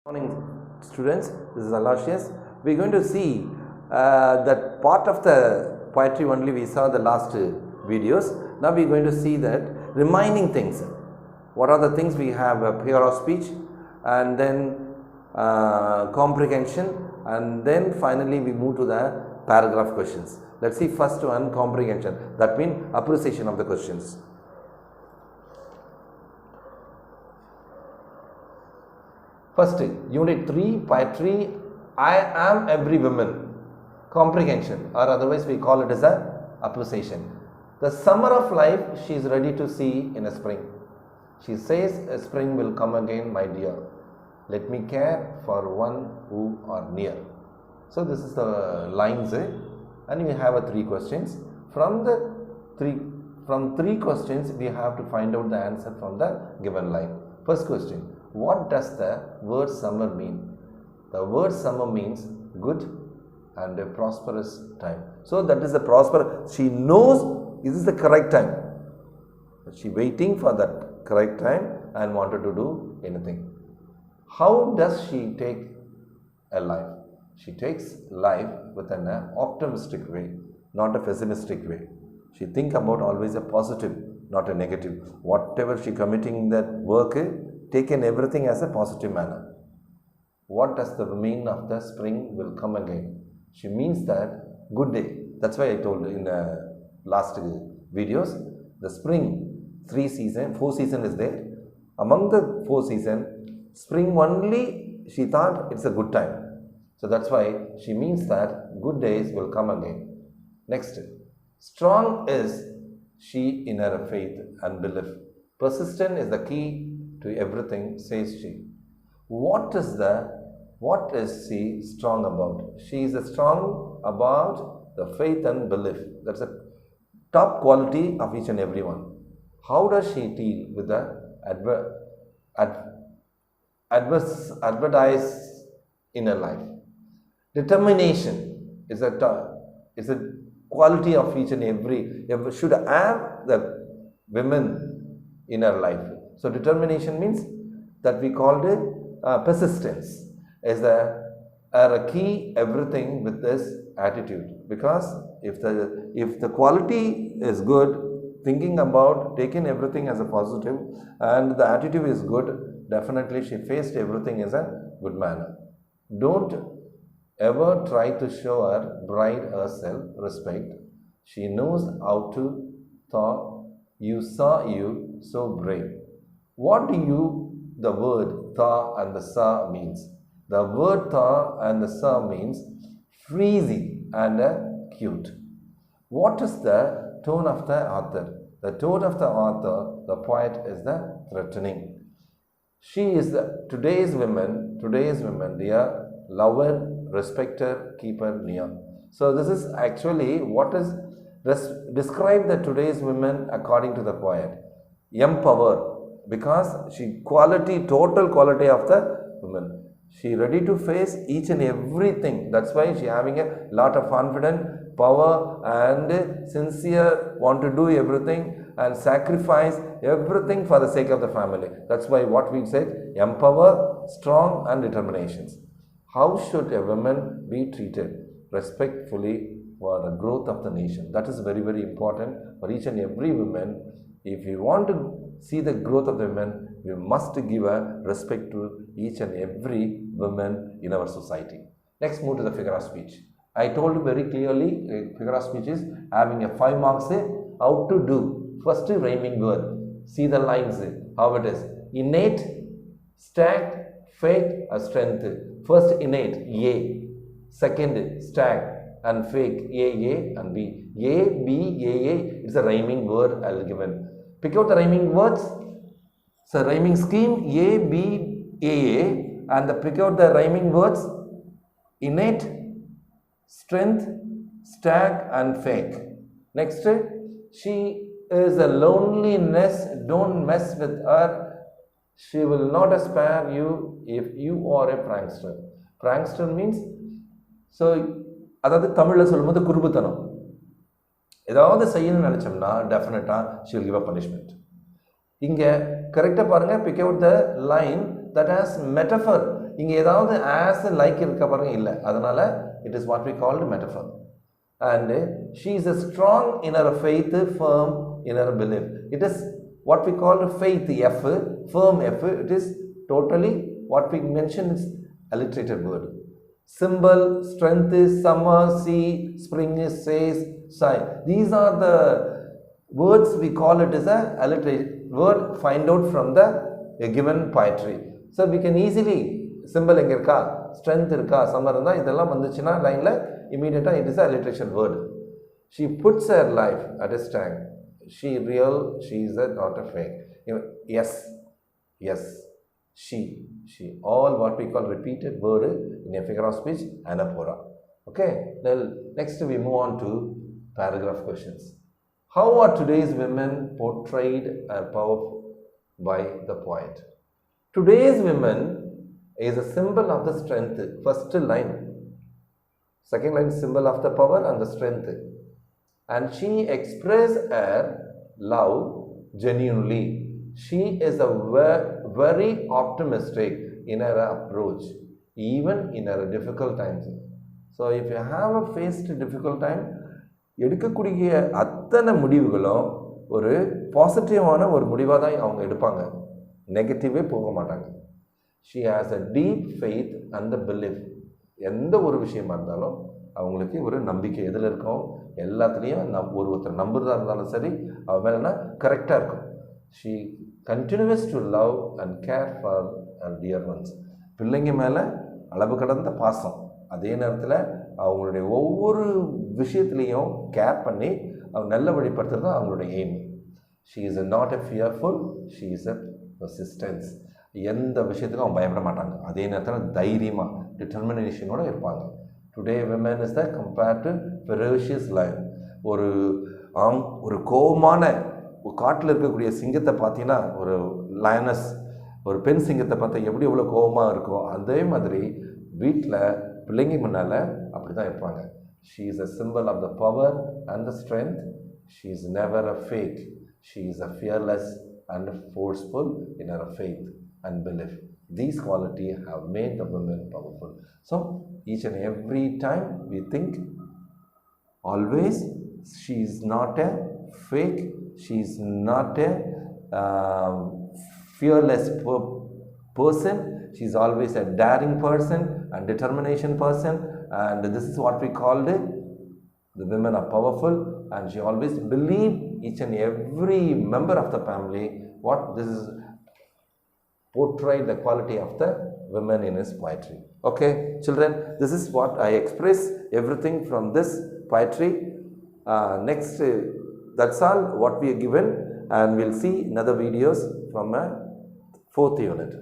Morning students, this is Aloysius. We are going to see that part of the poetry only we saw the last videos. Now we are going to see that remaining things. What are the things we have? Figure of speech, and then comprehension, and then finally we move to the paragraph questions. Let's see first one, comprehension. That means appreciation of the questions. First, unit 3, poetry, I am every woman. Comprehension, or otherwise we call it as a appreciation. The summer of life she is ready to see in a spring. She says a spring will come again, my dear. Let me care for one who are near. So this is the lines, and we have 3 questions. From three questions we have to find out the answer from the given line. First question. What does the word summer mean? The word summer means good and a prosperous time. So that is the prosperous. She knows this is the correct time. She waiting for that correct time and wanted to do anything. How does she take a life? She takes life with an optimistic way, not a pessimistic way. She think about always a positive, not a negative. Whatever she committing that work, taken everything as a positive manner. What does the mean of the spring will come again? She means that good day. That's why I told in the last videos, the spring, 4 season is there. Among the 4 season, spring only she thought it's a good time. So that's why she means that good days will come again. Next, strong is she in her faith and belief. Persistent is the key to everything, says she. What is she strong about? She is strong about the faith and belief. That's a top quality of each and every one. How does she deal with the adverse in her life? Determination is a quality of each and every should have the women in her life. So determination means that we called it persistence is a key everything with this attitude, because if the quality is good, thinking about taking everything as a positive, and the attitude is good, definitely she faced everything as a good manner. Don't ever try to show her bride herself respect. She knows how to thought you saw you so brave. What do the word tha and the sa means? The word tha and the sa means freezy and cute. What is the tone of the author? The tone of the author, the poet, is the threatening. She is today's women, dear lover, respecter, keeper near. So this is actually what is describe the today's women according to the poet. Empower. Because total quality of the woman. She ready to face each and everything. That's why she having a lot of confidence, power, and sincere, want to do everything and sacrifice everything for the sake of the family. That's why what we said, empower, strong, and determinations. How should a woman be treated? Respectfully for the growth of the nation. That is very, very important for each and every woman. If you want to see the growth of the women, we must give a respect to each and every woman in our society. Next, move to the figure of speech. I told you very clearly, figure of speech is having a 5 marks, how to do. First, rhyming word. See the lines, how it is. Innate, stacked, fake, strength. First, innate, A. Second, stacked and fake, A and B. A, B, A. It's a rhyming word I'll given. Pick out the rhyming words. So rhyming scheme A, B, A, and pick out the rhyming words innate, strength, stag, and fake. Next, she is a loneliness. Don't mess with her. She will not spare you if you are a prankster. Prankster means so அதாவது தமிழில் சொல்லும்போது குறும்புத்தனம். ஏதாவது செய்யணும்னு நினச்சோம்னா டெஃபினட்டாக she will give a punishment. இங்கே கரெக்டாக பாருங்கள், big out the line that has metaphor. இங்கே ஏதாவது as like இருக்க பாருங்க இல்லை, அதனால it is what we called metaphor. And she is a strong in her faith, firm in her belief. It is what we call faith F, firm F. It is totally what we mentioned is alliterated word. Symbol, strength is summer, sea, spring is says, sign. These are the words we call it as a alliterated word, find out from the given poetry. So we can easily symbol எங்க இருக்கா, strength இருக்கா, summer இருந்தா இதெல்லாம் வந்துச்சுன்னா லைன்ல immediately it is a alliteration word. She puts her life at a stand. She real, she is a not a fake. Yes, yes, she, all what we call repeated word in a figure of speech, anaphora. Okay, then next we move on to paragraph questions. How are today's women portrayed and powerful by the poet? Today's women is a symbol of the strength. First line, second line, symbol of the power and the strength. And she expressed her love genuinely. She is a very optimistic in her approach, even in her difficult times. So if you have a faced difficult time, எடுக்கக்கூடிய அத்தனை முடிவுகளும் ஒரு பாசிட்டிவான ஒரு முடிவாக தான் அவங்க எடுப்பாங்க, நெகட்டிவே போக மாட்டாங்க. She has a deep faith and the belief. எந்த ஒரு விஷயமா இருந்தாலும் அவங்களுக்கு ஒரு நம்பிக்கை எதில் இருக்கும், எல்லாத்துலேயும் ஒருத்தர் நம்புறதா இருந்தாலும் சரி அவன் மேலே கரெக்டாக இருக்கும். She continues to love and care for her dear ones. பிள்ளைங்க மேலே அளவு கடந்த பாசம், அதே நேரத்தில் அவங்களுடைய ஒவ்வொரு விஷயத்துலேயும் கேர் பண்ணி அவங்க நல்ல வழிபடுத்துறது தான் அவங்களுடைய aim. She is not a fearful, she is a persistence. எந்த விஷயத்துக்கும் அவங்க பயப்பட மாட்டாங்க, அதே நேரத்தில் தைரியமாக டிட்டர்மினேஷனோடு இருப்பாங்க. Today women is the compared to ferocious line. ஒரு கோபமான காட்டில் இருக்கக்கூடிய சிங்கத்தை பார்த்தீங்கன்னா, ஒரு லயனஸ் ஒரு பெண் சிங்கத்தை பார்த்தா எப்படி எவ்வளோ கோபமாக இருக்கும், அதே மாதிரி வீட்டில் பிள்ளைங்க முன்னால் அப்படி தான் இருப்பாங்க. She is a symbol of the power and the strength. She is never a fake. She is a fearless and forceful in her faith and belief. These qualities have made the women powerful. So each and every time we think, always she is not a fake, she is not a fearless person. She is always a daring person and determination person, and this is what we called it. The women are powerful, and she always believe each and every member of the family. What this is portray the quality of the women in his poetry. Okay, children, this is what I express everything from this poetry. Next, that's all what we are given, and we'll see another videos from a 4th unit.